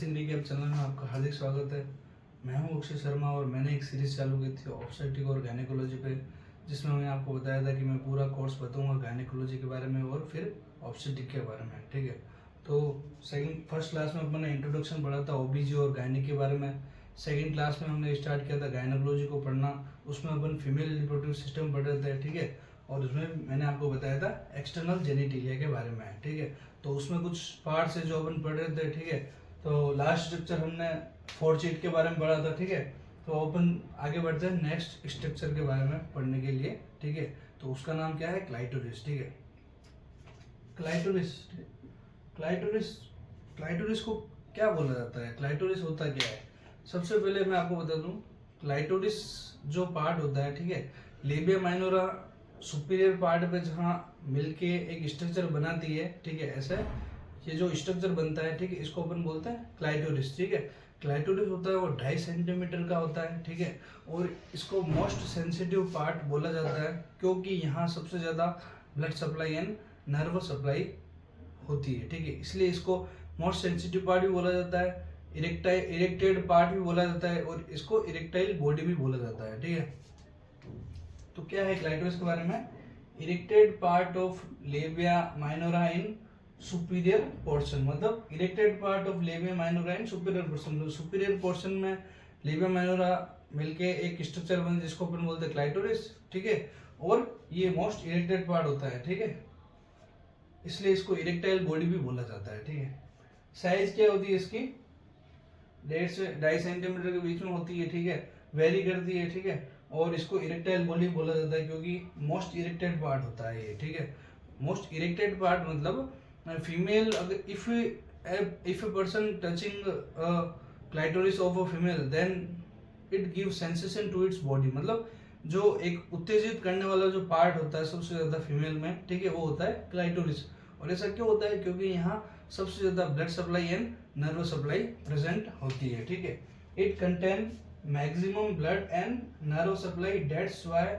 Nursing recap channel में आपका हार्दिक स्वागत है। मैं हूं अक्षय शर्मा और मैंने एक सीरीज चालू की थी ऑब्स्टेट्रिक और गायनेकोलॉजी पे, जिसमें मैंने आपको बताया था कि मैं पूरा कोर्स बताऊंगा गायनेकोलॉजी के बारे में और फिर ऑब्स्टेट्रिक के बारे में। ठीक है, तो फर्स्ट क्लास में अपने इंट्रोडक्शन पढ़ा था ओबीजी और गायनिक के बारे में। सेकंड क्लास में हमने स्टार्ट किया था गायनेकोलॉजी को पढ़ना, उसमें अपन फीमेल रिप्रोडक्टिव सिस्टम पढ़ रहे थे। ठीक है, और उसमें मैंने आपको बताया था एक्सटर्नल जेनिटिलिया के बारे में। ठीक है, तो उसमें कुछ पार्ट्स है जो अपन पढ़ रहे थे। ठीक है, तो लास्ट स्ट्रक्चर हमने फोर्चीट के बारे में पढ़ा था। ठीक है, तो अपन आगे बढ़ते हैं नेक्स्ट स्ट्रक्चर के बारे में पढ़ने के लिए। ठीक है, तो उसका नाम क्या है, क्लाइटोरिस। ठीक है, क्लाइटोरिस क्लाइटोरिस क्लाइटोरिस को क्या बोला जाता है, क्लाइटोरिस होता क्या है। सबसे पहले मैं आपको बता दूं, क्लाइटोरिस जो पार्ट होता है, ठीक है, लेबिया माइनोरा सुपीरियर पार्ट पे जहाँ मिलके एक स्ट्रक्चर बनाती है। ठीक है, ऐसा ये जो स्ट्रक्चर बनता है, ठीक है, इसको अपन बोलते हैं क्लाइटोरिस। ठीक है, क्लाइटोरिस होता है वो 2.5 सेंटीमीटर का होता है। ठीक है, और इसको मोस्ट सेंसिटिव पार्ट बोला जाता है क्योंकि यहाँ सबसे ज़्यादा blood supply and nerve supply होती है। ठीक है, इसलिए इसको मोस्ट सेंसिटिव पार्ट भी बोला जाता है, इरेक्टेड पार्ट भी बोला जाता है और इसको इरेक्टाइल बॉडी भी बोला जाता है। ठीक है, तो क्या है क्लाइटोरिस के बारे में, erected part of labia minora in superior portion, मतलब erected part of labia minora in superior portion. Superior portion में लेबिया माइनोरा मिलके एक स्ट्रक्चर बन जिसको अपन बोलते हैं क्लाइटोरिस। ठीक है, और ये मोस्ट इरेक्टेड पार्ट होता है। ठीक है, इसलिए इसको इरेक्टाइल बॉडी भी बोला जाता है। ठीक है, साइज क्या होती है इसकी, 1.5 सेंटीमीटर के बीच में होती है। ठीक है, वेरी करती है। ठीक है, और इसको इरेक्टाइल बॉडी बोला जाता है क्योंकि मोस्ट इरेक्टेड पार्ट होता है ये। ठीक है, मोस्ट इरेक्टेड पार्ट मतलब फीमेल, अगर if a person touching clitoris of a female then it give sensation to its body, मतलब जो एक उत्तेजित करने वाला जो पार्ट होता है सबसे ज्यादा फीमेल में, ठीक है, वो होता है क्लाइटोरिस। और ऐसा क्यों होता है, क्योंकि यहाँ सबसे ज्यादा blood supply and nerve supply present होती है। ठीक है, it contain maximum blood and nerve supply, that's why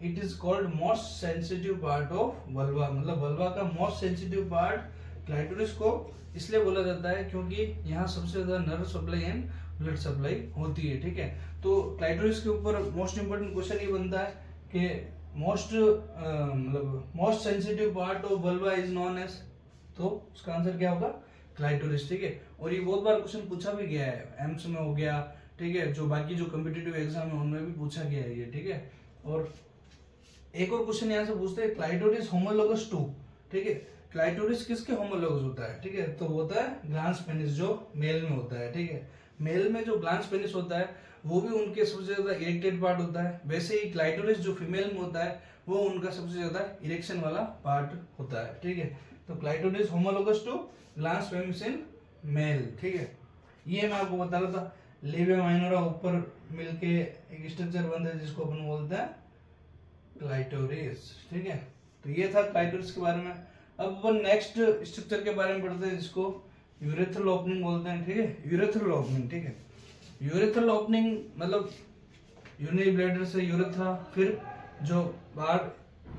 it is called most sensitive part of vulva, मतलब वल्वा का मोस्ट सेंसिटिव पार्ट क्लाइटोरिस को इसलिए बोला जाता है क्योंकि यहाँ सबसे ज्यादा nerve supply and blood supply होती है। ठीक है, तो क्लाइटोरिस के ऊपर मोस्ट इंपोर्टेंट क्वेश्चन ये बनता है कि most sensitive part of vulva is known as, तो उसका आंसर क्या होगा, क्लाइटोरिस। ठीक है, और ये बहुत बार क्वेश्चन पूछा भी गया है, एम्स में हो गया। ठीक है, जो बाकी जो कॉम्पिटिटिव एग्जाम है उनमें भी पूछा गया है ये। ठीक है, और एक और क्वेश्चन यहाँ से पूछते हैं, क्लाइटोरिस होमोलोगस टू। ठीक है, क्लाइटोरिस किसके होमोलोगस होता है, ठीक है, तो होता है ग्लांस पेनिस जो मेल में होता है। ठीक है, मेल में जो ग्लांस पेनिस होता है वो भी उनके सबसे ज्यादा इरेक्टेड पार्ट होता है, वैसे ही क्लाइटोरिस जो फीमेल में होता है वो उनका सबसे ज्यादा इरेक्शन वाला पार्ट होता है। ठीक है, तो clitoris homologous to glans penis in male. ठीक है, ये मैं आपको बता रहा था, लेबिया माइनोरा ऊपर मिलके एक स्ट्रक्चर बनता है जिसको अपन बोलते हैं क्लाइटोरिस। ठीक है, तो ये था क्लाइटोरिस के बारे में। अब अपन नेक्स्ट स्ट्रक्चर के बारे में पढ़ते हैं जिसको यूरेथ्रल ओपनिंग बोलते हैं। ठीक है, यूरेथ्रल ओपनिंग। ठीक है, यूरेथ्रल ओपनिंग मतलब यूरिनरी ब्लैडर से यूरेथ्रा, फिर जो बाहर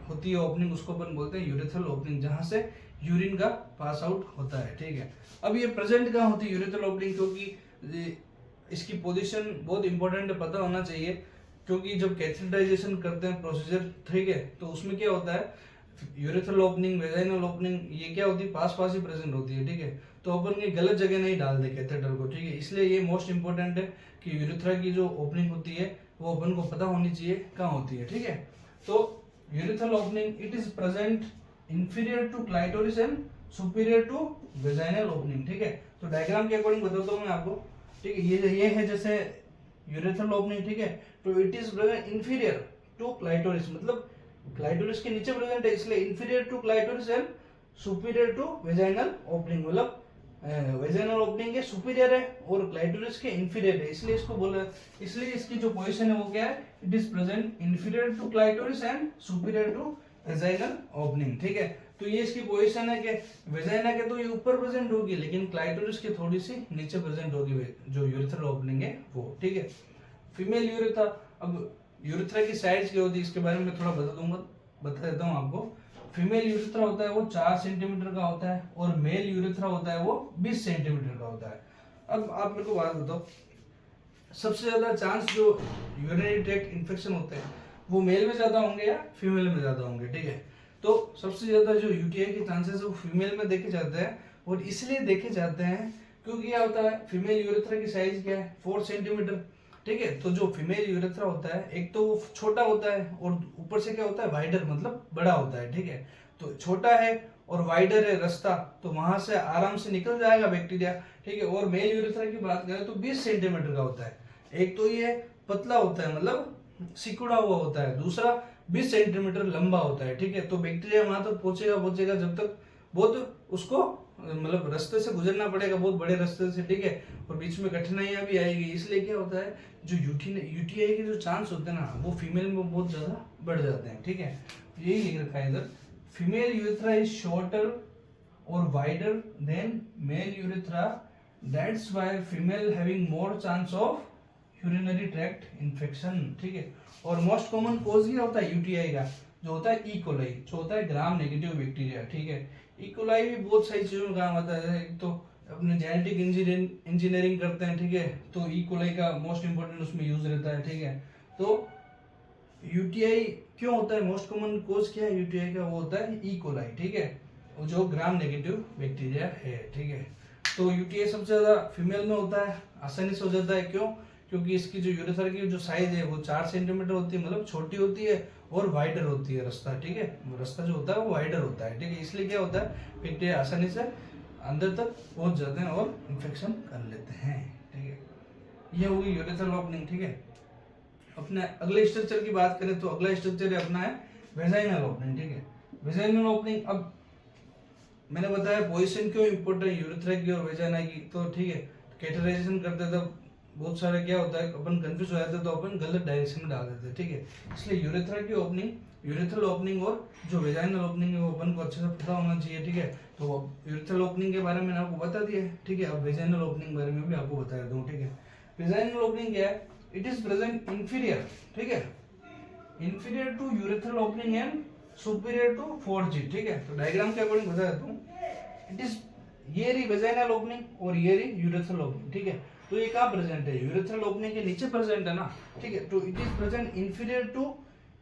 होती है ओपनिंग उसको अपन बोलते हैं यूरेथ्रल ओपनिंग, जहां से यूरिन का पास आउट होता है। ठीक है, अब ये प्रेजेंट कहाँ होती है यूरेथ्रल ओपनिंग, क्योंकि इसकी पोजीशन बहुत इंपॉर्टेंट है, पता होना चाहिए, क्योंकि जब कैथेटराइजेशन करते हैं प्रोसीजर, ठीक है, तो उसमें क्या होता है, यूरेथ्रल ओपनिंग, वेजाइनल ओपनिंग, ये क्या होती है, पास पास ही प्रेजेंट होती है। ठीक है, तो अपन ये गलत जगह नहीं डाल दे कैथेटर को। ठीक है, इसलिए ये मोस्ट इंपॉर्टेंट है कि यूरेथ्रा की जो ओपनिंग होती है वो अपन को पता होनी चाहिए कहाँ होती है। ठीक है, तो urethral opening it is present inferior to clitoris and superior to vaginal opening. ठीक है, तो डायग्राम के अकॉर्डिंग बताता हूँ मैं आपको। ठीक है, ये है जैसे यूरेथ्रल ओपनिंग। ठीक है, तो it is present inferior to clitoris, मतलब क्लाइटोरिस के नीचे प्रेजेंट है, इसलिए inferior to clitoris and superior to vaginal opening, मतलब वेजाइनल ओपनिंग के सुपीरियर है और क्लाइटोरिस के इंफीरियर है, इसलिए इसको बोला, इसलिए इसकी जो पोजीशन है वो क्या है, it is present inferior to clitoris and superior to vaginal opening. ठीक है, तो ये इसकी पोजीशन है कि वेजाइना के तो ये ऊपर प्रेजेंट होगी, लेकिन क्लाइटोरिस की थोड़ी सी नीचे प्रेजेंट होगी जो यूरेथ्रल ओपनिंग है वो। ठीक है, फीमेल यूरेथ्रा, अब यूरेथ्रा की साइज क्या होती है इसके बारे में थोड़ा बता देता हूँ आपको। फीमेल यूरेथ्रा होता है वो 4 सेंटीमीटर का होता है और मेल यूरेथ्रा होता है वो 20 सेंटीमीटर का होता है। अब आप मेरे को बात बताओ, सबसे ज्यादा चांस जो यूरिनरी ट्रैक्ट इन्फेक्शन होते हैं वो मेल में ज्यादा होंगे या फीमेल में ज्यादा होंगे, ठीक है। तो सबसे ज्यादा जो यूटीआई के चांसेस वो फीमेल में देखे जाते हैं, और इसलिए देखे जाते हैं क्योंकि क्या होता है, फीमेल यूरेथ्रा की साइज क्या है, 4 सेंटीमीटर, ठीक है। तो जो फीमेल यूरेथ्रा होता है एक तो वो छोटा होता है और ऊपर से क्या होता है, वाइडर, मतलब बड़ा होता है, ठीक है। तो छोटा है और वाइडर है रास्ता, तो वहां से आराम से निकल जाएगा बैक्टीरिया, ठीक है। और मेल यूरेथ्रा की बात करें तो 20 सेंटीमीटर का होता है। एक तो ये पतला होता है, मतलब सिकुड़ा हुआ होता है, दूसरा 20 सेंटीमीटर लंबा होता है, ठीक है। तो बैक्टीरिया वहां तक पहुंचेगा जब तक बहुत उसको मतलब रास्ते से गुजरना पड़ेगा, बहुत बड़े रास्ते से, ठीक है। और बीच में कठिनाइयां भी आएगी, इसलिए क्या होता है, जो यूटीआई के जो चांस होते हैं ना वो फीमेल में बहुत ज्यादा बढ़ जाते हैं, ठीक है। यही लिख रखा है इधर, फीमेल यूरेथ्रा इज शॉर्टर और wider than male urethra, that's why female having more chance of urinary tract infection, ठीक है। और मोस्ट कॉमन कोज क्या होता है यूटीआई का, जो होता है ई कोलाई, जो होता है ग्राम नेगेटिव बैक्टीरिया, ठीक है। ई कोलाई भी बहुत सारी चीजों में काम आता है, एक तो अपने जेनेटिक इंजीनियरिंग करते हैं, ठीक है। तो ई कोलाई का मोस्ट इंपोर्टेंट उसमें यूज रहता है, ठीक है। तो यूटीआई क्यों होता है, मोस्ट कॉमन कोज क्या है यूटीआई का, वो होता है ई कोलाई, ठीक है, जो ग्राम नेगेटिव बैक्टीरिया है, ठीक है। तो यूटीआई सबसे ज्यादा फीमेल में होता है, आसानी से हो जाता है, क्यों, क्योंकि इसकी जो यूरेथ्रा की जो साइज है वो 4 सेंटीमीटर होती है, मतलब छोटी होती है और वाइडर होती है रास्ता, ठीक है। रास्ता जो होता है वो वाइडर होता है, ठीक है। इसलिए क्या होता है, बैक्टीरिया आसानी से अंदर तक पहुंच जाते हैं और इन्फेक्शन कर लेते हैं, ठीक है। यह होगी यूरेथ्रल ओपनिंग, ठीक है। अपने अगले स्ट्रक्चर की बात करें तो अगला स्ट्रक्चर अपना है वेजाइनल ओपनिंग, ठीक है। वेजाइनल ओपनिंग, अब मैंने बताया पोजीशन क्यों इंपॉर्टेंट यूरेथ्रा की और वेजाइना की, तो ठीक है। कैटेगराइजेशन करते तब बहुत सारे क्या होता है, अपन कंफ्यूज हो जाते हैं तो अपन गलत डायरेक्शन में डाल देते हैं, ठीक है। इसलिए यूरेथ्रा की ओपनिंग, यूरेथ्रल ओपनिंग और जो वेजाइनल ओपनिंग है वो अपन को अच्छे से पता होना चाहिए, ठीक है। तो यूरेथ्रल ओपनिंग के बारे में आपको बता दिया है, ठीक है। अब वेजाइनल ओपनिंग के बारे में भी आपको बता दूं, ठीक है। वेजाइनल ओपनिंग क्या है, इट इज प्रेजेंट इंफीरियर, ठीक है, inferior to urethral opening and superior to fourchette, ठीक है। तो डायग्राम के अकॉर्डिंग बता देता हूँ, इट इज ये रही वेजाइनल ओपनिंग और ये रही यूरेथ्रल ओपनिंग, ठीक है। तो ये कहाँ प्रेजेंट है, यूरेथ्रल ओपनिंग के नीचे प्रेजेंट है ना, ठीक है। तो it is present inferior to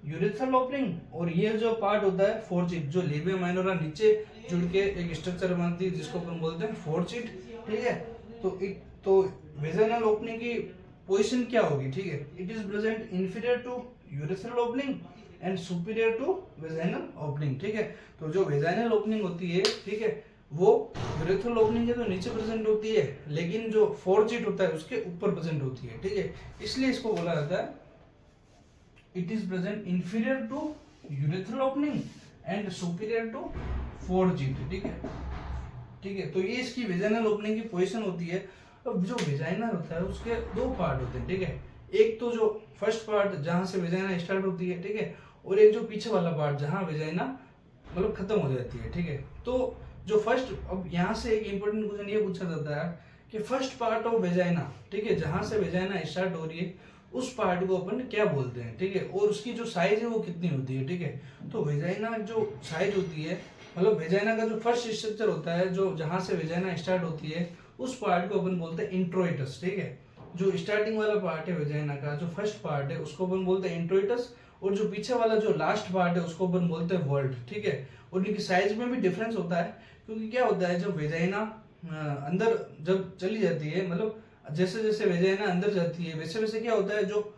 urethral opening, और ये जो पार्ट होता है फोर्जिट, जो लेबिया माइनोरा नीचे जुड़ के एक स्ट्रक्चर बनती है जिसको अपन बोलते हैं फोर्जिट, ठीक है। तो वेजाइनल ओपनिंग की पोजीशन क्या होगी, ठीक है, it is present inferior to urethral opening and superior to vaginal opening, ठीक है। तो जो वेजाइनल ओपनिंग होती है, ठीक है, वो यूरेथ्रल ओपनिंग के तो नीचे प्रेजेंट होती है, लेकिन जो फोर्जिट होता है उसके ऊपर प्रेजेंट होती है, ठीक है। इसलिए इसको बोला जाता है it is present inferior to urethral opening and superior to fourchette, ठीक है, ठीक है। तो ये इसकी वेजाइनल ओपनिंग की पोजीशन होती है। अब जो वेजाइना होता है उसके दो पार्ट होते हैं, ठीक है। एक तो जो फर्स्ट पार्ट जहां से वेजाइना स्टार्ट होती है, ठीक है, और एक जो पीछे वाला पार्ट जहां वेजाइना मतलब खत्म हो जाती है, ठीक है। तो जो फर्स्ट, अब यहाँ से एक इंपॉर्टेंट क्वेश्चन ये पूछा जाता है कि फर्स्ट पार्ट ऑफ वेजाइना, ठीक है, जहां से वेजाइना स्टार्ट हो रही है उस पार्ट को अपन क्या बोलते हैं, ठीक है, और उसकी जो साइज है वो कितनी होती है, ठीक है। तो वेजाइना जो साइज होती है, मतलब वेजाइना का जो फर्स्ट स्ट्रक्चर होता है, जो जहां से वेजाइना स्टार्ट होती है उस पार्ट को अपन बोलते हैं इंट्रोइटस, ठीक है। जो स्टार्टिंग वाला पार्ट है वेजाइना का, जो फर्स्ट पार्ट है उसको अपन बोलते हैं इंट्रोइटस, और जो पीछे वाला जो लास्ट पार्ट है उसको अपन बोलते हैं वॉल्ट, ठीक है। और इनकी साइज में भी डिफरेंस होता है, क्योंकि क्या होता है जब वेजाइना अंदर जब चली जाती है, मतलब जैसे जैसे वेजाइना अंदर जाती है वैसे वैसे क्या होता है, जो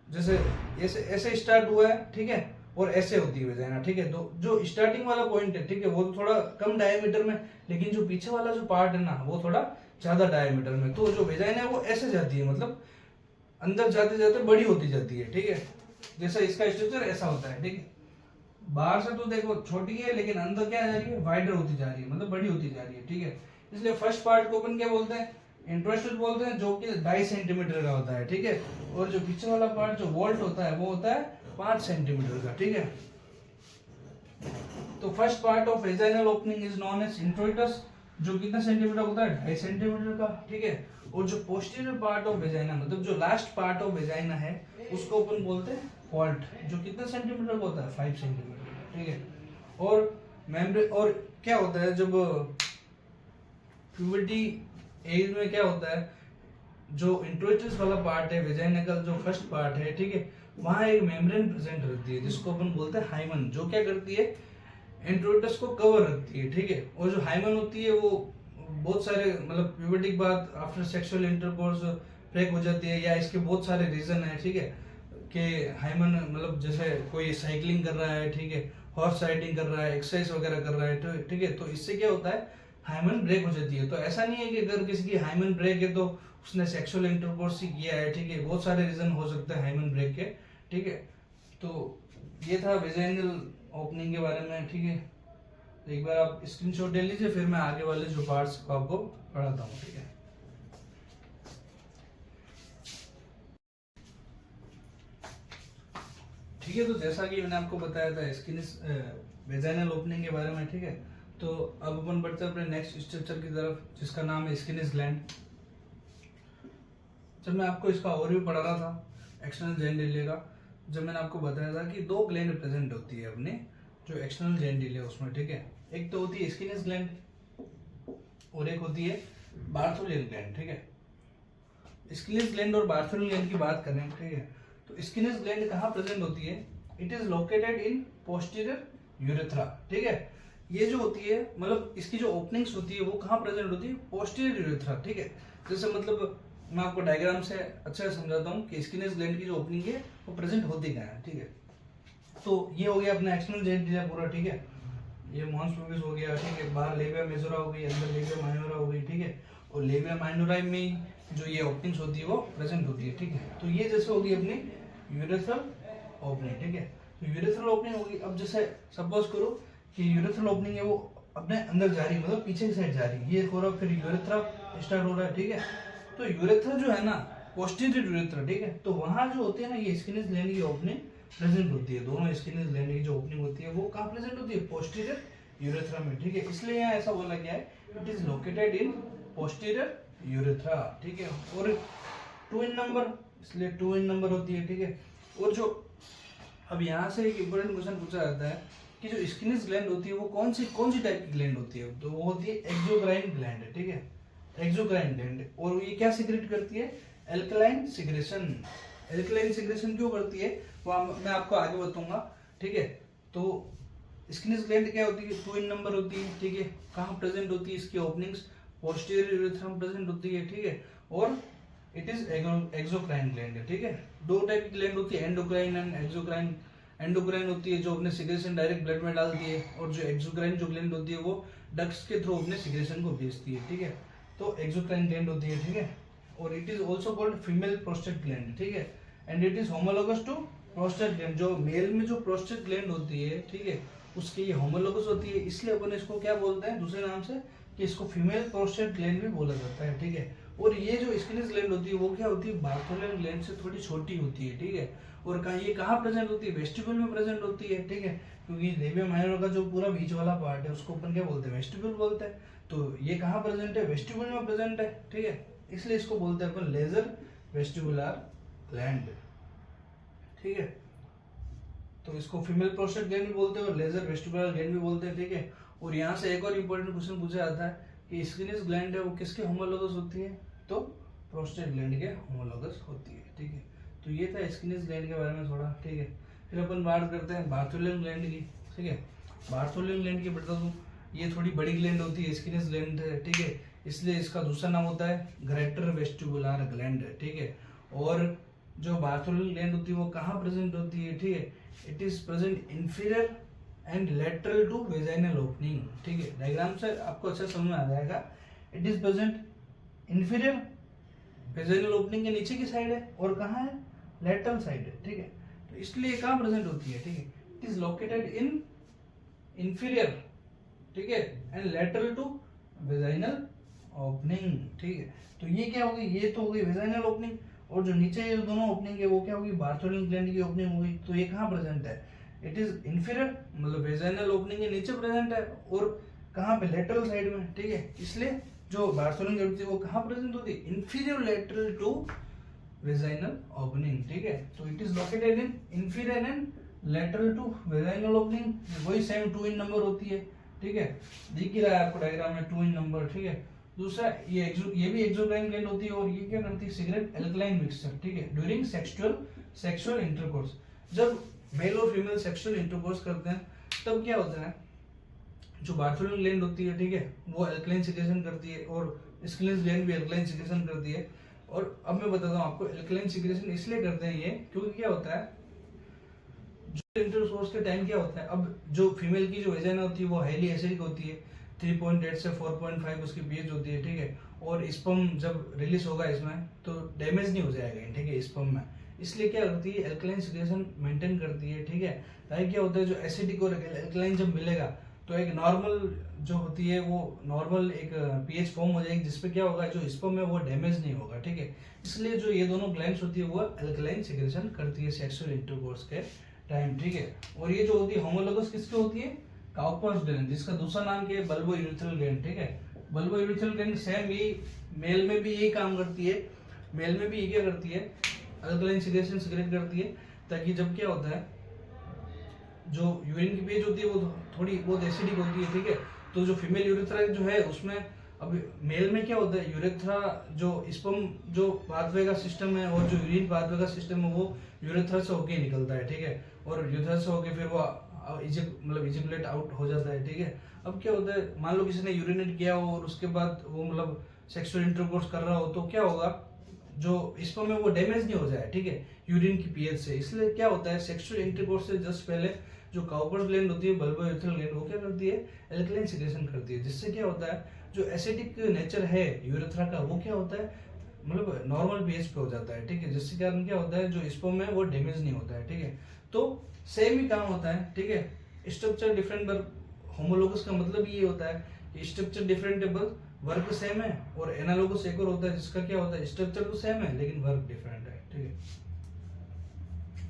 जैसे ऐसे ऐसे स्टार्ट हुआ है, ठीक है, और ऐसे होती है वेजाइना, ठीक है। तो जो स्टार्टिंग वाला पॉइंट है, ठीक है, वो तो थोड़ा कम डायमीटर में, लेकिन जो पीछे वाला जो पार्ट है ना वो थोड़ा ज्यादा डायमीटर में। तो जो वेजाइना है वो ऐसे जाती है, मतलब अंदर जाते जाते बड़ी होती जाती है, ठीक है। जैसा इसका स्ट्रक्चर ऐसा होता है, ठीक है। बाहर से तो देखो छोटी है, लेकिन अंदर क्या जा रही है, वाइडर होती जा रही है, मतलब बड़ी होती जा रही है, ठीक है। इसलिए फर्स्ट पार्ट को अपन क्या बोलते हैं, इंट्रोस्टेड बोलते हैं, जो कि 2.5 सेंटीमीटर का होता है, ठीक है। और जो पीछे वाला पार्ट जो वॉल्ट होता है वो होता है 5 सेंटीमीटर का, ठीक है। तो first part of vaginal opening is known as introitus, जो कितना सेंटीमीटर होता है, 2.5 सेंटीमीटर का, ठीक है। और जो पोस्टीरियर पार्ट ऑफ वेजाइना, मतलब जो लास्ट पार्ट ऑफ वेजाइना है उसको अपन बोलते हैं वॉल्ट, जो कितना सेंटीमीटर का होता है, 5 सेंटीमीटर, ठीक है। और मेम्ब्रेन, और क्या होता है जब प्यूबर्टी एज में क्या होता है, जो इंट्रोइटस वाला पार्ट है, वेजाइना का जो फर्स्ट पार्ट है, ठीक है, वहां एक मेम्ब्रेन प्रेजेंट रहती है जिसको अपन बोलते हैं हाइमन, जो क्या करती है, इंट्रोइटस को कवर रखती है, ठीक है। और जो हाइमन होती है वो बहुत सारे मतलब प्यूबर्टी के बाद आफ्टर सेक्सुअल इंटरकोर्स ब्रेक हो जाती है, या इसके बहुत सारे रीजन है, ठीक है, कि हाइमन मतलब जैसे कोई साइकिलिंग कर रहा है, ठीक है, हॉर्स राइडिंग कर रहा है, एक्सरसाइज वगैरह कर रहा है, तो ठीक है, तो इससे क्या होता है, हाइमन ब्रेक हो जाती है। तो ऐसा नहीं है कि अगर किसी की हाइमन ब्रेक है तो उसने सेक्सुअल इंटरकोर्स ही किया है, ठीक है, बहुत सारे रीजन हो सकते हैं हाइमन ब्रेक के, ठीक है। तो ये था वेजाइनल ओपनिंग के बारे में, ठीक है। तो एक बार आप स्क्रीनशॉट ले लीजिए, फिर मैं आगे वाले जो पार्ट्स को आपको पढ़ाता हूँ, ठीक है। ठीक है, तो जैसा कि मैंने आपको बताया था स्किनिस वेजाइनल ओपनिंग के बारे में, ठीक है। तो अब अपन बढ़ते हैं अपने नेक्स्ट स्ट्रक्चर की तरफ, जिसका नाम है स्किनिस ग्लैंड। जब मैं आपको इसका ओवरव्यू पढ़ा रहा था एक्सटर्नल जेनिटलिया का, जब मैंने आपको बताया था कि दो ग्लैंड प्रेजेंट होती है अपने जो एक्सटर्नल जेनिटलिया उसमें, ठीक है। एक तो होती है स्किनिस ग्लैंड और एक होती है बार्थोलियन ग्लैंड, ठीक है। स्किनिस ग्लैंड और बार्थोलियन ग्लैंड की बात करें, ठीक है, तो स्किनिस ग्लैंड कहाँ प्रेजेंट होती है, it is located in posterior urethra, ठीक है। ये जो होती है मतलब इसकी जो ओपनिंग्स होती है वो कहाँ प्रेजेंट होती है, पोस्टीरियर यूरेथ्रा, ठीक है। जैसे मतलब मैं आपको डायग्राम से अच्छा से समझाता हूँ कि स्किनिस ग्लैंड की जो ओपनिंग है वो प्रेजेंट होती क्या है, ठीक है। तो ये हो गया अपना एक्सटर्नल जेनिटलिया पूरा, ठीक है। ये मॉन्स प्यूबिस हो गया, ठीक है, बाहर लेबिया मेजोरा हो गई, अंदर लेबिया माइनोरा हो गई, ठीक है। और लेबिया माइनोरा में ही जो ये ओपनिंग्स होती है वो प्रेजेंट होती है, ठीक है। तो ये जैसे होगी अपनी यूरेथ्रल ओपनिंग, ठीक है। तो यूरेथ्रल ओपनिंग होगी, अब जैसे सपोज करो कि यूरेथ्रल ओपनिंग है वो अपने अंदर जा रही है, मतलब पीछे की साइड जा रही है, ये हो रहा फिर यूरेथ्रा स्टार्ट हो रहा है, ठीक है। तो यूरेथ्रा जो है ना, पोस्टीरियर यूरेथ्रा, ठीक है, तो वहां जो होती है ना ये स्किनिस ग्लैंड की ओपनिंग प्रेजेंट होती है। दोनों स्किनिस ग्लैंड की जो ओपनिंग होती है वो कहाँ प्रेजेंट होती है, पोस्टीरियर यूरेथ्रा में, ठीक है। इसलिए यहाँ ऐसा बोला गया है it is located in posterior urethra, ठीक है। और 2 इन नंबर, इसलिए 2 इन नंबर होती है, ठीक है। और जो अब यहाँ से एक इम्पोर्टेंट क्वेश्चन पूछा जाता है कि जो स्किनिस ग्लैंड होती है वो कौन सी टाइप की ग्लैंड होती है, तो वो होती है एक्सोक्राइन ग्लैंड, ठीक है, एक्सोक्राइन ग्लैंड। और ये क्या सिक्रेट करती है, एल्कलाइन सिक्रेशन। एल्कलाइन सिक्रेशन क्यों करती है वो मैं आपको आगे बताऊंगा, ठीक है। तो स्किनिस ग्लैंड क्या होती है, 2 इन नंबर होती है, ठीक है। कहाँ प्रेजेंट होती है, इसकी ओपनिंग्स पोस्टीरियर यूरेथ्रा में प्रेजेंट होती है, ठीक है। और इट इज एक्सोक्राइन ग्लैंड, ठीक है। दो टाइप की ग्लैंड होती है, एंडोक्राइन एंड एक्सोक्राइन। एंडोक्राइन होती है जो अपने सिक्रेशन डायरेक्ट ब्लड में डालती है, और जो एक्सोक्राइन जो ग्लैंड होती है वो डक्ट्स के थ्रू अपने सिक्रेशन को भेजती है, ठीक है। तो एक्सोक्राइन ग्लैंड होती है, ठीक है। और it is also called female prostate gland, ठीक है। And it is homologous to prostate gland. जो मेल में जो प्रोस्टेट ग्लैंड होती है, ठीक है, उसकी ये होमोलोगस होती है, इसलिए अपन इसको क्या बोलते हैं दूसरे नाम से कि इसको फीमेल प्रोस्टेट ग्लैंड भी बोला जाता है, ठीक है। और ये जो स्किनिस ग्लैंड होती है वो क्या होती है, बार्थोलियन ग्लैंड से थोड़ी छोटी होती है, ठीक है। और ये कहाँ प्रेजेंट होती है, वेस्टिब्यूल में प्रेजेंट होती है, ठीक है। क्योंकि लेबिया माइनर का जो पूरा बीच वाला पार्ट है उसको अपन क्या बोलते हैं, वेस्टिब्यूल बोलते हैं। तो ये कहाँ प्रेजेंट है, वेस्टिब्यूल में प्रेजेंट है, ठीक है। इसलिए इसको बोलते हैं अपन लेजर वेस्टिबुलर ग्लैंड, ठीक है। तो इसको फीमेल प्रोस्टेट ग्लैंड भी बोलते हैं और लेजर वेस्टिबुलर ग्लैंड भी बोलते हैं, ठीक है। और यहाँ से एक और इम्पोर्टेंट क्वेश्चन पूछा जाता है कि स्किनिस ग्लैंड है वो किसके होमोलोगस होती है, तो प्रोस्टेट ग्लैंड के होमोलोगस होती है, ठीक है। तो ये था स्किनिस ग्लैंड के बारे में थोड़ा, ठीक है। फिर अपन बात करते हैं बार्थोलियन ग्लैंड की, ठीक है। बार्थोलियन ग्लैंड की बता दूं, ये थोड़ी बड़ी ग्लैंड होती है, स्किनिस ग्लैंड है, ठीक है। इसलिए इसका दूसरा नाम होता है ग्रेटर वेस्टिबुलर ग्लैंड, ठीक है। और जो बार्थोलियन ग्लैंड होती है वो कहाँ प्रेजेंट होती है, ठीक है, it is present inferior and lateral to vaginal opening, ठीक है। डायग्राम से आपको अच्छा समझ में आ जाएगा। It is present inferior vaginal opening के नीचे की साइड है, और कहाँ है, लेटरल साइड है, ठीक है। तो इसलिए कहाँ प्रेजेंट होती है, ठीक है, it is located in inferior, ठीक है, and lateral to vaginal opening, ठीक है। तो ये क्या होगी, ये तो होगी वेजाइनल ओपनिंग, और जो नीचे ये दोनों ओपनिंग है वो क्या होगी, बार्थोलियन ग्लैंड की ओपनिंग होगी। तो ये कहाँ प्रेजेंट है, इट इज इंफीरियर, मतलब वेजाइनल ओपनिंग के नीचे प्रेजेंट है, और कहाँ पे, लेटरल साइड में, ठीक है। इसलिए जो बार्थोलियन ग्लैंड होती है वो कहाँ प्रेजेंट होती है, inferior lateral to vaginal opening, ठीक है। तो it is located in inferior and lateral to vaginal opening. वही सेम 2 इन नंबर होती है, ठीक है। दिख ही रहा है आपको डायग्राम में 2 इन नंबर, ठीक है। दूसरा ये भी एक्सोक्राइन ग्लैंड होती है और ये क्या करती है, सिगरेट एल्कलाइन मिक्सचर, ठीक है, ड्यूरिंग सेक्सुअल इंटरकोर्स। जब मेल और फीमेल सेक्सुअल इंटरकोर्स करते हैं तब क्या होता है, जो बार्थोलिन ग्लैंड होती है, ठीक है, वो एल्कलाइन सिक्रेशन करती है और स्किलेंस ग्लैंड भी एल्कलाइन सिक्रेशन करती है। और अब मैं बताता हूँ आपको, एल्कलाइन सिक्रेशन इसलिए करते हैं ये क्योंकि क्या होता है, जो इंटरकोर्स के टाइम क्या होता है, अब जो फीमेल की जो वेजाइना होती है वो हाईली एसिडिक होती है, 3.8 से 4.5 उसकी पीएच होती है, ठीक है, और स्पर्म जब रिलीज होगा इसमें तो डैमेज नहीं हो जाएगा, ठीक है, स्पर्म में। इसलिए क्या करती है, एल्कलाइन सिक्रेशन मेंटेन करती है, ठीक है, ताकि क्या होता है, जो एसिडिक और एल्कलाइन जब मिलेगा तो एक नॉर्मल जो होती है वो नॉर्मल एक पीएच फॉर्म हो जाएगी, जिसपे क्या होगा, जो स्पर्म है वो डैमेज नहीं होगा, ठीक है। इसलिए जो ये दोनों ग्लैंड्स होती है वो एल्कलाइन सिक्रेशन करती है सेक्सुअल इंटरकोर्स के टाइम, ठीक है। और ये जो होती है होमोलोगस किसकी होती है, काउपर्स ग्लैंड, जिसका दूसरा नाम क्या है, बल्बो यूरेथ्रल ग्लैंड, ठीक है। बल्बो यूरेथ्रल ग्लैंड सेम ये मेल में भी यही काम करती है, मेल में भी ये क्या करती है, अल्कलाइन सिक्रेशन सिक्रेट करती है, ताकि जब क्या होता है, जो यूरिन की पेज होती है वो थोड़ी बहुत एसिडिक होती है, ठीक है, तो जो फीमेल यूरेथ्रा जो है उसमें, अब मेल में क्या होता है, यूरेथ्रा जो स्पर्म जो पाथवे का सिस्टम है और जो यूरिन पाथवे का सिस्टम है वो यूरेथ्रा से होके निकलता है, ठीक है, और यूरेथ्रा से होके फिर वो इजेकुलेट आउट हो जाता है, ठीक है। अब क्या होता है, मान लो किसी ने यूरिनेट किया हो और उसके बाद वो मतलब सेक्सुअल इंटरकोर्स कर रहा हो, तो क्या होगा, जो स्पर्म है वो डैमेज नहीं हो जाए, ठीक है, यूरिन की पीएच से। इसलिए क्या होता है, सेक्सुअल इंटरकोर्स से जस्ट पहले जो काउपर्स ग्लैंड होती है, बल्बो यूरेथ्रल ग्लैंड, वो क्या करती है, एल्कलाइन सिक्रेशन करती है, जिससे क्या होता है, जो एसिडिक नेचर है यूरेथ्रा का वो क्या होता है, मतलब नॉर्मल पीएच पे हो जाता है, ठीक है, जिसके कारण क्या होता है, जो स्पर्म है वो डैमेज नहीं होता है, ठीक है। तो सेम ही काम होता है, ठीक है, स्ट्रक्चर डिफरेंट पर होमोलोगस का मतलब ये होता है कि स्ट्रक्चर डिफरेंट है बस वर्क सेम है, और एनालोगस एक और होता है जिसका क्या होता है, स्ट्रक्चर तो सेम है लेकिन वर्क डिफरेंट है, ठीक है।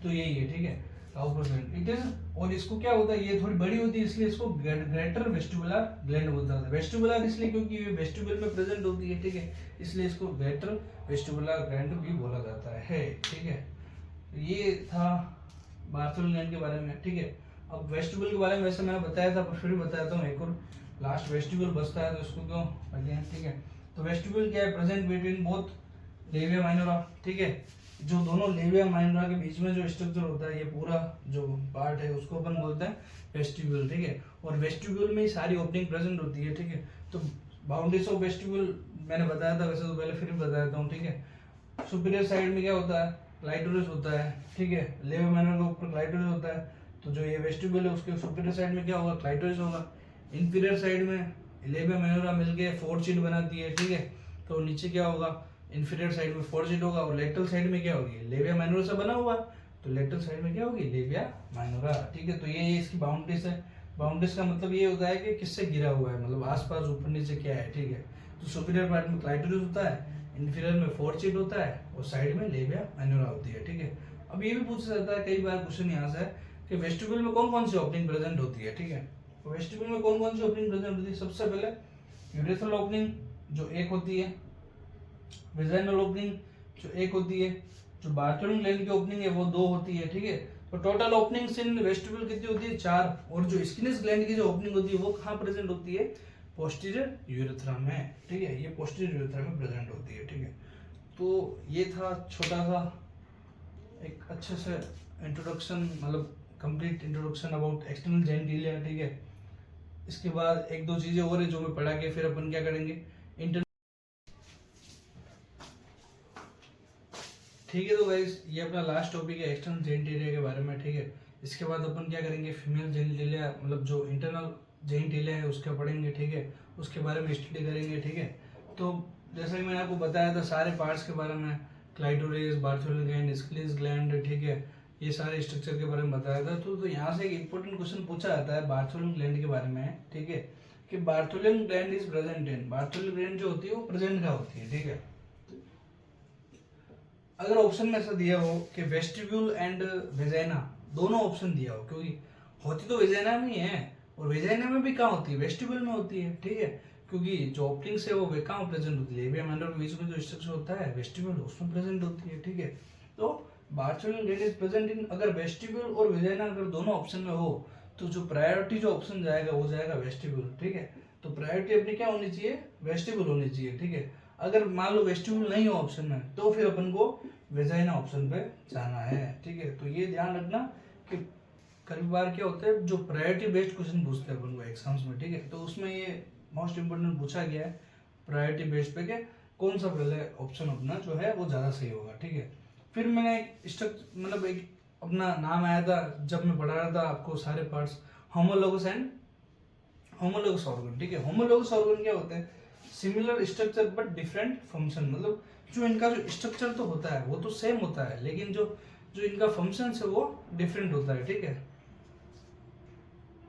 तो यही है, ठीक है, इट इज, और इसको क्या होता है, ये थोड़ी बड़ी होती है इसलिए इसको ग्रेटर वेस्टिबुलर ग्लैंड बोलता है। वेस्टिबुलर इसलिए क्योंकि ये वेस्टिबुल में प्रेजेंट होती है, ठीक है, इसलिए इसको ग्रेटर वेस्टिबुलर ग्लैंड भी बोला जाता है, ठीक है। ये था बार्थोलिन ग्लैंड के बारे में, ठीक है। अब वेस्टिबुल के बारे में वैसे मैंने बताया था, पर फिर भी बताता हूँ एक और, लास्ट वेस्टिबुल बचता है तो इसको क्यों अगेन, ठीक है। तो वेस्टिबुल क्या है, present between both labia minora, ठीक है, जो दोनों लेविया माइनोरा के बीच में जो स्ट्रक्चर होता है, ये पूरा जो पार्ट है उसको अपन बोलते हैं वेस्टिब्यूल, ठीक है। और वेस्टिब्यूल में ही सारी ओपनिंग प्रेजेंट होती है, ठीक है। तो बाउंड्रीज ऑफ वेस्टिब्यूल मैंने बताया था वैसे तो पहले, फिर भी बता देता हूँ, ठीक है। सुपीरियर साइड में क्या होता है, क्लाइटोरिस होता है, ठीक है, लेविया माइनोरा के ऊपर क्लाइटोरिस होता है, तो जो ये वेस्टिब्यूल है उसके सुपीरियर साइड में क्या होगा, क्लाइटोरिस होगा। इंफीरियर साइड में लेविया माइनोरा मिलके फोर्थ शीट बनाती है, ठीक है, तो नीचे क्या होगा, इंफीरियर साइड में फोर्थ शीट होगा, और लेटरल साइड में क्या होगी, लेविया माइनोरा से बना हुआ, तो लेटरल साइड में क्या होगी, लेविया माइनोरा, ठीक है। तो ये इसकी बाउंड्रीज है। बाउंड्रीज का मतलब ये होता है कि किससे घिरा हुआ है, मतलब आसपास ऊपर नीचे क्या है, ठीक है। तो सुपीरियर पार्ट में क्लाइटोरिस होता है, इंफीरियर में फोर्थ शीट होता है, और साइड में लेविया माइनोरा होती है, ठीक है। अब ये भी पूछा जाता है कई बार क्वेश्चन यहाँ से कि वेस्टिब्यूल में कौन कौन सी ओपनिंग प्रेजेंट होती है, ठीक है। तो वेस्टिब्यूल में कौन कौन सी ओपनिंग प्रेजेंट होती है, सबसे पहले यूरेथ्रल ओपनिंग जो एक होती है, वेजाइनल ओपनिंग जो एक होती है, जो बार्थोलिन ग्लैंड की ओपनिंग है वो 2 होती है, ठीक है। तो टोटल ओपनिंग्स इन वेस्टिब्यूल कितनी होती है, 4। और जो स्किनेस ग्लैंड की जो ओपनिंग होती है वो कहाँ प्रेजेंट होती है, पोस्टीरियर यूरेथ्रा में, ठीक है, ये पोस्टीरियर यूरेथ्रा में प्रेजेंट होती है, ठीक है। तो ये था छोटा सा एक अच्छे से इंट्रोडक्शन, मतलब complete introduction about external genitalia, ठीक है। इसके बाद एक दो चीजें और है जो मैं पढ़ा के फिर अपन क्या करेंगे, इंटर, ठीक है। तो गाइस ये अपना लास्ट टॉपिक है एक्सटर्नल जेनिटलिया के बारे में, ठीक है। इसके बाद अपन क्या करेंगे, फीमेल जेनिटलिया, मतलब जो इंटरनल जेनिटलिया है उसका पढ़ेंगे, ठीक है, उसके बारे में स्टडी करेंगे, ठीक है। तो जैसा कि मैंने आपको बताया था सारे पार्ट्स के बारे में, क्लाइटोरिस, बार्थोलिन ग्लैंड, स्किलेस ग्लैंड, ठीक है, ये सारे स्ट्रक्चर के बारे में बताया था। तो यहाँ से एक इंपॉर्टेंट क्वेश्चन पूछा जाता है बार्थोलिन ग्लैंड के बारे में, ठीक है, कि Bartholin gland is present in, Bartholin gland जो होती है वो प्रेजेंट का होती है, ठीक है। अगर ऑप्शन में ऐसा दिया हो कि वेस्टिब्यूल एंड वेजाइना, दोनों ऑप्शन दिया हो, क्योंकि होती तो वेजाइना में ही है, और वेजाइना में भी कहाँ होती है, वेस्टिब्यूल में होती है, ठीक है, क्योंकि जो ओपनिंग्स है वो कहाँ प्रेजेंट होती है, लेविया माइनर के बीच में जो स्ट्रक्चर होता है वेस्टिब्यूल, उसमें प्रेजेंट होती है, ठीक है। तो Bartholin gland is present in, अगर वेस्टिब्यूल और वेजाइना अगर दोनों ऑप्शन में हो तो जो प्रायोरिटी जो ऑप्शन जाएगा वो जाएगा वेस्टिब्यूल, ठीक है। तो प्रायोरिटी अपनी क्या होनी चाहिए, वेस्टिबुल होनी चाहिए, ठीक है। अगर मान लो वेस्टिबुल नहीं हो ऑप्शन में, तो फिर अपन को वेजाइना ऑप्शन पे जाना है, ठीक है। तो ये ध्यान रखना कि कई बार क्या होता है, जो प्रायोरिटी बेस्ड क्वेश्चन पूछते हैं अपन को एग्जाम्स में, ठीक है, तो उसमें ये मोस्ट इंपोर्टेंट पूछा गया है प्रायोरिटी बेस्ड पे कि कौन सा पहले ऑप्शन अपना जो है वो ज़्यादा सही होगा, ठीक है। फिर मैंने एक स्ट्रक्चर मतलब एक अपना नाम आया था जब मैं पढ़ा रहा था आपको सारे parts, homologous and homologous organ, ठीक है। होमोलोगस ऑर्गन क्या होते हैं, similar structure but different function, मतलब जो इनका जो स्ट्रक्चर तो होता है वो तो सेम होता है, लेकिन जो जो इनका फंक्शन है वो डिफरेंट होता है, ठीक है।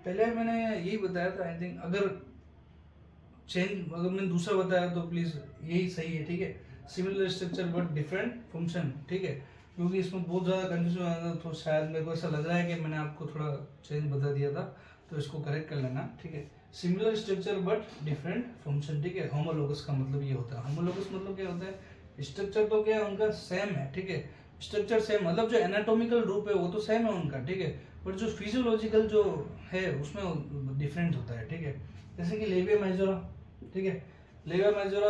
पहले मैंने यही बताया था, आई थिंक अगर मैंने दूसरा बताया तो प्लीज यही सही है, ठीक है। Similar structure but different function, ठीक है, क्योंकि इसमें बहुत ज़्यादा कंफ्यूजन आ रहा था, तो शायद मेरे को ऐसा लग रहा है कि मैंने आपको थोड़ा चेंज बता दिया था, तो इसको करेक्ट कर लेना, ठीक है। Similar structure but different function, ठीक है। होमोलोगस का मतलब ये होता है, होमोलोगस मतलब क्या होता है, स्ट्रक्चर तो क्या है उनका सेम है, ठीक है। स्ट्रक्चर सेम मतलब जो एनाटॉमिकल रूप है वो तो सेम है उनका, ठीक है, बट जो फिजियोलॉजिकल जो है उसमें डिफरेंट होता है, ठीक है। जैसे कि लेबिया मेजोरा, ठीक है, लेबिया मेजोरा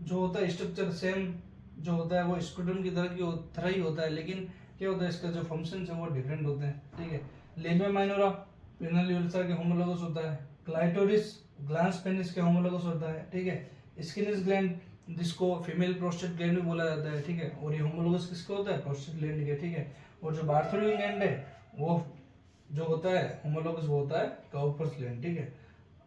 जो होता है स्ट्रक्चर सेम जो होता है वो स्क्रूटम की तरह ही होता है, लेकिन क्या होता है इसका जो फंक्शन है वो डिफरेंट होते हैं, ठीक है। लेबिया माइनोरा पेनल यूल्सर के होमोलोगस होता है, क्लाइटोरिस ग्लैंस पेनिस के होमोलोगस होता है, ठीक है। स्किनिस ग्लैंड जिसको फीमेल प्रोस्टेट ग्लैंड भी बोला जाता है, ठीक है, और ये होमोलोगस किसका होता है, प्रोस्टेट ग्लैंड के, ठीक है। और जो बार्थोलिन ग्लैंड है वो जो होता है होमोलोगस वो होता है काउपर्स ग्लैंड, ठीक है।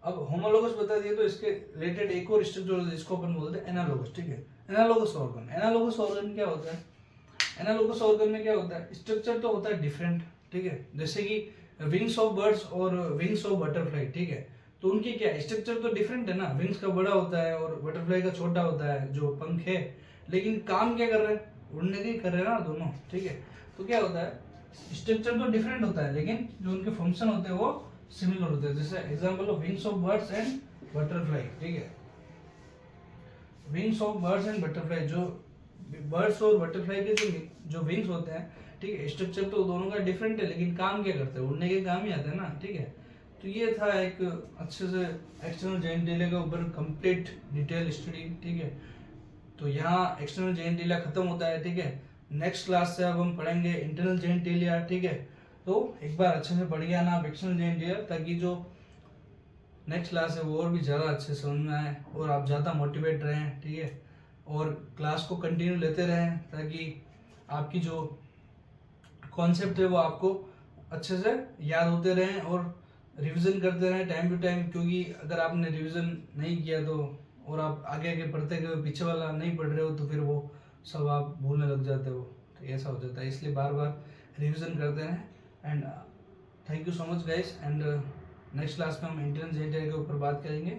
अब होमोलोगस बता दिए तो इसके रिलेटेड एक और स्ट्रक्चर होता है जिसको अपन बोलते हैं एनालोगस, ठीक है। एनालोगस ऑर्गन, एनालोगस ऑर्गन क्या होता है, एनालोगस ऑर्गन में क्या होता है, स्ट्रक्चर तो होता है डिफरेंट, ठीक है। जैसे कि विंग्स ऑफ बर्ड्स और विंग्स ऑफ बटरफ्लाई, ठीक है, तो उनकी क्या स्ट्रक्चर तो डिफरेंट है ना, विंग्स का बड़ा होता है और बटरफ्लाई का छोटा होता है जो पंख है, लेकिन काम क्या कर रहे हैं, उड़ने की कर रहे हैं ना दोनों, ठीक है। तो क्या होता है, स्ट्रक्चर तो डिफरेंट होता है, लेकिन जो उनके फंक्शन होते हैं वो सिमिलर होते हैं। जैसे example of wings of birds and butterfly, ठीक है, wings of birds and butterfly, जो बर्ड्स और बटरफ्लाई के जो विंग्स होते हैं, ठीक है, स्ट्रक्चर तो दोनों का डिफरेंट है, लेकिन काम क्या करते हैं, उड़ने के काम ही आते हैं ना, ठीक है। तो ये था एक अच्छे से एक्सटर्नल जेनिटेलिया के ऊपर कंप्लीट डिटेल स्टडी, ठीक है। तो यहाँ एक्सटर्नल जेनिटेलिया खत्म होता है, ठीक है। नेक्स्ट क्लास से अब हम पढ़ेंगे इंटरनल जेनिटेलिया, ठीक है। तो एक बार अच्छे से पढ़ गया ना आप एक्सटर्नल जेनिटेलिया, ताकि जो नेक्स्ट क्लास है वो और भी ज़्यादा अच्छे से समझ में आए और आप ज़्यादा मोटिवेट रहें, ठीक है, और क्लास को कंटिन्यू लेते रहें, ताकि आपकी जो कॉन्सेप्ट है वो आपको अच्छे से याद होते रहें और रिवीजन करते रहें टाइम टू टाइम, क्योंकि अगर आपने रिवीजन नहीं किया तो और आप आगे आगे पढ़ते गए पीछे वाला नहीं पढ़ रहे हो तो फिर वो सब आप भूलने लग जाते हो, तो ऐसा हो जाता है। इसलिए बार बार रिवीजन करते रहें। And thank you so much guys, and next class में हम इंटरनल जेनिटेलिया के ऊपर बात करेंगे।